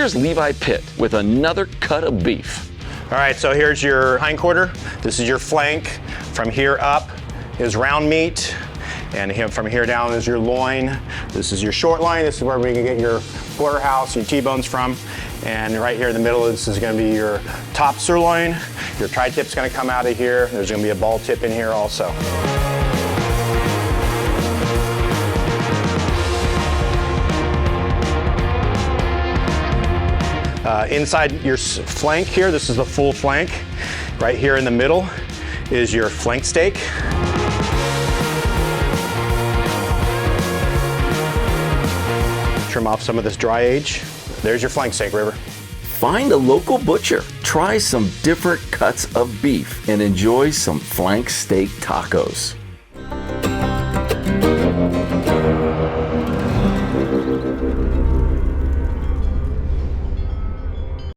Here's Levi Pitt with another cut of beef. All right, so here's your hindquarter. This is your flank. From here up is round meat. And from here down is your loin. This is your short loin. This is where we can get your porterhouse, your T-bones from. And right here in the middle, this is gonna be your top sirloin. Your tri-tip's gonna come out of here. There's gonna be a ball tip in here also. Inside your flank here, this is the full flank. Right here in the middle is your flank steak. Trim off some of this dry age. There's your flank steak, River. Find a local butcher, try some different cuts of beef, and enjoy some flank steak tacos.